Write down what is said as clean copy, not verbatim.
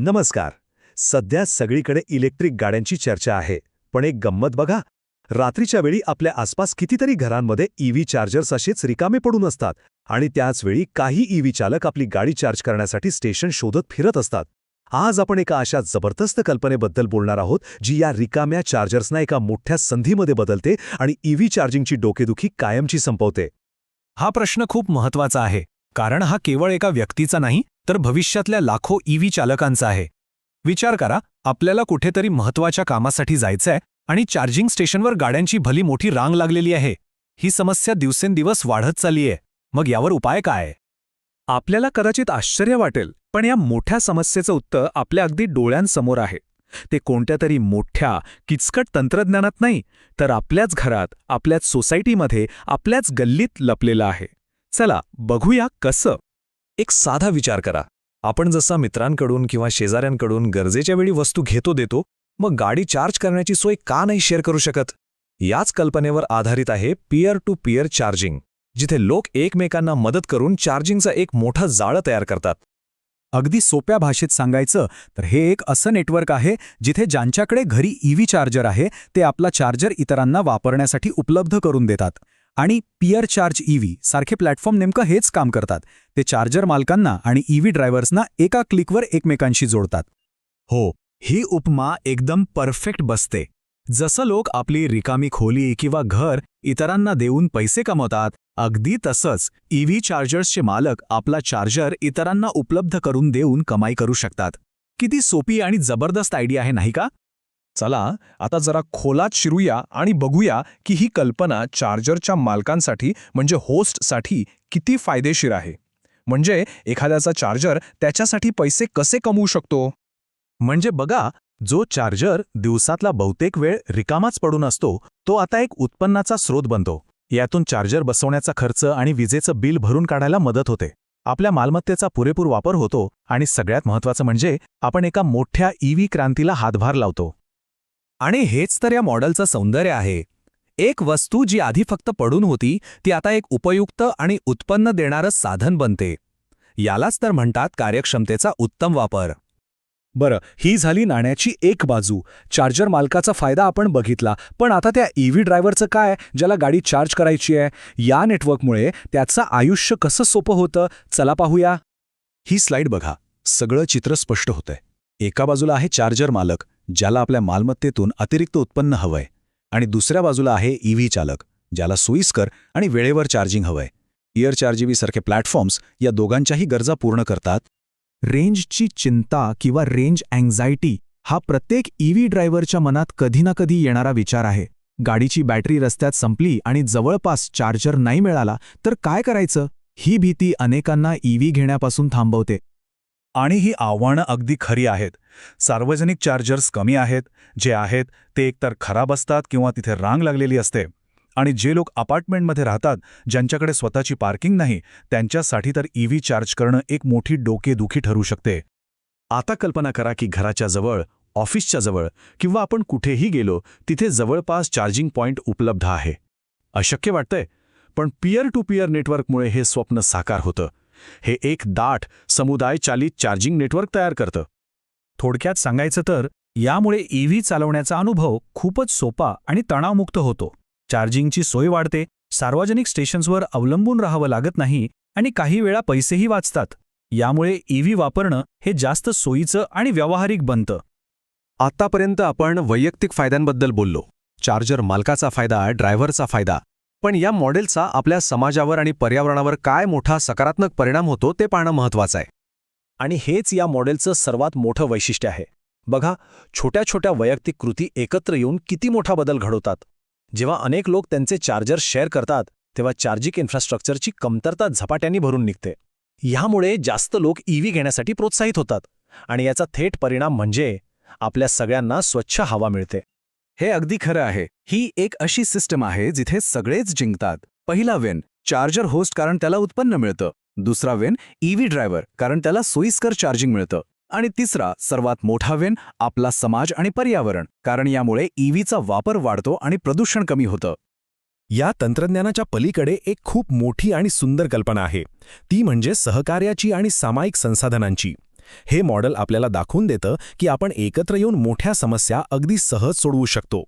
नमस्कार. सध्या सगळीकडे इलेक्ट्रिक गाड्यांची चर्चा आहे, पण एक गंमत बघा. रात्रीच्या वेळी आपल्या आसपास कितीतरी घरांमध्ये ईव्ही चार्जर्स असेच रिकामे पडून असतात आणि त्याच वेळी काही ईव्ही चालक आपली गाडी चार्ज करण्यासाठी स्टेशन शोधत फिरत असतात. आज आपण एका अशा जबरदस्त कल्पनेबद्दल बोलणार आहोत, जी या रिकाम्या चार्जर्सना एका मोठ्या संधीमध्ये बदलते आणि ईव्ही चार्जिंगची डोकेदुखी कायमची संपवते. हा प्रश्न खूप महत्त्वाचा आहे, कारण हा केवळ एका व्यक्तीचा नाही, तर भविष्यातल्या लाखो ईव्ही चालकांचा आहे. विचार करा, आपल्याला कुठेतरी महत्त्वाच्या कामासाठी जायचंय आणि चार्जिंग स्टेशनवर गाड्यांची भली मोठी रांग लागलेली आहे. ही समस्या दिवसेंदिवस वाढत चाललीये. मग यावर उपाय काय? आपल्याला कदाचित आश्चर्य वाटेल, पण या मोठ्या समस्येचं उत्तर आपल्या अगदी डोळ्यांसमोर आहे. ते कोणत्यातरी मोठ्या किचकट तंत्रज्ञानात नाही, तर आपल्याच घरात, आपल्याच सोसायटीमध्ये, आपल्याच गल्लीत लपलेलं आहे. चला बघूया कसं. एक साधा विचार करा. आपण जसा मित्रांकडून किंवा शेजाऱ्यांकडून गरजेच्या वेळी वस्तू देतो, मग गाडी चार्ज करण्याची सोय का नाही शेअर करू शकत? याच कल्पनेवर आधारित आहे पीअर टू पीअर चार्जिंग, जिथे लोक एकमेकांना मदत करून चार्जिंगचं एक मोठं जाळं तयार करतात. अगदी सोप्या भाषेत सांगायचं तर हे एक असं नेटवर्क आहे जिथे ज्यांच्याकडे घरी ईव्ही चार्जर आहे ते आपला चार्जर इतरांना वापरण्यासाठी उपलब्ध करून देतात. आणि पीअर चार्ज ईव्ही सारखे प्लॅटफॉर्म नेमकं हेच काम करतात. ते चार्जर मालकांना आणि ईव्ही ड्रायव्हर्सना एका क्लिकवर एकमेकांशी जोडतात. हो, ही उपमा एकदम परफेक्ट बसते. जसं लोक आपली रिकामी खोली किंवा घर इतरांना देऊन पैसे कमवतात, अगदी तसंच ईव्ही चार्जर्सचे मालक आपला चार्जर इतरांना उपलब्ध करून देऊन कमाई करू शकतात. किती सोपी आणि जबरदस्त आयडिया आहे, नाही का? चला आता जरा खोलात शिरूया आणि बघूया की ही कल्पना चार्जरच्या मालकांसाठी म्हणजे होस्टसाठी किती फायदेशीर आहे. म्हणजे एखाद्याचा चार्जर त्याच्यासाठी पैसे कसे कमवू शकतो. म्हणजे बघा, जो चार्जर दिवसातला बहुतेक वेळ रिकामाच पडून असतो, तो आता एक उत्पन्नाचा स्रोत बनतो. यातून चार्जर बसवण्याचा खर्च आणि विजेचं बिल भरून काढायला मदत होते. आपल्या मालमत्तेचा पुरेपूर वापर होतो आणि सगळ्यात महत्त्वाचं म्हणजे आपण एका मोठ्या ईव्ही क्रांतीला हातभार लावतो. आणि हेच तर या मॉडेलचं सौंदर्य आहे. एक वस्तू जी आधी फक्त पडून होती, ती आता एक उपयुक्त आणि उत्पन्न देणारं साधन बनते. यालाच तर म्हणतात कार्यक्षमतेचा उत्तम वापर. बरं, ही झाली नाण्याची एक बाजू. चार्जर मालकाचा फायदा आपण बघितला, पण आता त्या ईव्ही ड्रायव्हरचं काय, ज्याला गाडी चार्ज करायची आहे? या नेटवर्कमुळे त्याचं आयुष्य कसं सोपं होतं, चला पाहूया. ही स्लाईड बघा, सगळं चित्र स्पष्ट होतंय. एका बाजूला आहे चार्जर मालक, ज्याला आपल्या मालमत्तेतून अतिरिक्त उत्पन्न हवंय, आणि दुसऱ्या बाजूला आहे ईव्ही चालक, ज्याला सोयीस्कर आणि वेळेवर चार्जिंग हवंय. पीअर चार्ज ईव्ही सारखे प्लॅटफॉर्म्स या दोघांच्याही गरजा पूर्ण करतात. रेंजची चिंता किंवा रेंज अँक्झायटी हा प्रत्येक ईव्ही ड्रायव्हरच्या मनात कधी ना कधी येणारा विचार आहे. गाडीची बॅटरी रस्त्यात संपली आणि जवळपास चार्जर नाही मिळाला तर काय करायचं? ही भीती अनेकांना ईव्ही घेण्यापासून थांबवते. आणि ही आव्हानं अगदी खरी आहेत. सार्वजनिक चार्जर्स कमी आहेत, जे आहेत ते एकतर खराब असतात किंवा तिथे रांग लागलेली असते. आणि जे लोक अपार्टमेंटमध्ये राहतात, ज्यांच्याकडे स्वतःची पार्किंग नाही, त्यांच्यासाठी तर ईव्ही चार्ज करणं एक मोठी डोकेदुखी ठरू शकते. आता कल्पना करा की घराच्या जवळ, ऑफिसच्या जवळ किंवा आपण कुठेही गेलो तिथे जवळपास चार्जिंग पॉइंट उपलब्ध आहे. अशक्य वाटतंय, पण पीअर टू पीअर नेटवर्कमुळे हे स्वप्न साकार होतं. हे एक दाट, समुदाय चालित चार्जिंग नेटवर्क तयार करतं. थोडक्यात सांगायचं तर यामुळे ईव्ही चालवण्याचा अनुभव खूपच सोपा आणि तणावमुक्त होतो. चार्जिंगची सोय वाढते, सार्वजनिक स्टेशन्सवर अवलंबून राहावं लागत नाही आणि काही वेळा पैसेही वाचतात. यामुळे ईव्ही वापरणं हे जास्त सोयीचं आणि व्यावहारिक बनतं. आतापर्यंत आपण वैयक्तिक फायद्यांबद्दल बोललो. चार्जर मालकाचा फायदा, ड्रायव्हरचा फायदा. पण या मॉडेलचा आपल्या समाजावर आणि पर्यावरणावर काय मोठा सकारात्मक परिणाम होतो ते पाहणं महत्त्वाचं आहे. आणि हेच या मॉडेलचं सर्वात मोठं वैशिष्ट्य आहे. बघा, छोट्या छोट्या वैयक्तिक कृती एकत्र येऊन किती मोठा बदल घडवतात. जेव्हा अनेक लोक त्यांचे चार्जर शेअर करतात, तेव्हा चार्जिंग इन्फ्रास्ट्रक्चरची कमतरता झपाट्याने भरून निघते. ह्यामुळे जास्त लोक ईव्ही घेण्यासाठी प्रोत्साहित होतात आणि याचा थेट परिणाम म्हणजे आपल्या सगळ्यांना स्वच्छ हवा मिळते. हे अगदी खरं आहे. ही एक अशी सिस्टम आहे जिथे सगळेच जिंकतात. पहिला वेन चार्जर होस्ट, कारण त्याला उत्पन्न मिळतं. दुसरा वेन ईव्ही ड्रायव्हर, कारण त्याला सोयीस्कर चार्जिंग मिळतं. आणि तिसरा सर्वात मोठा वेन आपला समाज आणि पर्यावरण, कारण यामुळे ईव्हीचा वापर वाढतो आणि प्रदूषण कमी होतं. या तंत्रज्ञानाच्या पलीकडे एक खूप मोठी आणि सुंदर कल्पना आहे. ती म्हणजे सहकार्याची आणि सामायिक संसाधनांची. हे मॉडेल आपल्याला दाखवून देतं की आपण एकत्र येऊन मोठ्या समस्या अगदी सहज सोडवू शकतो.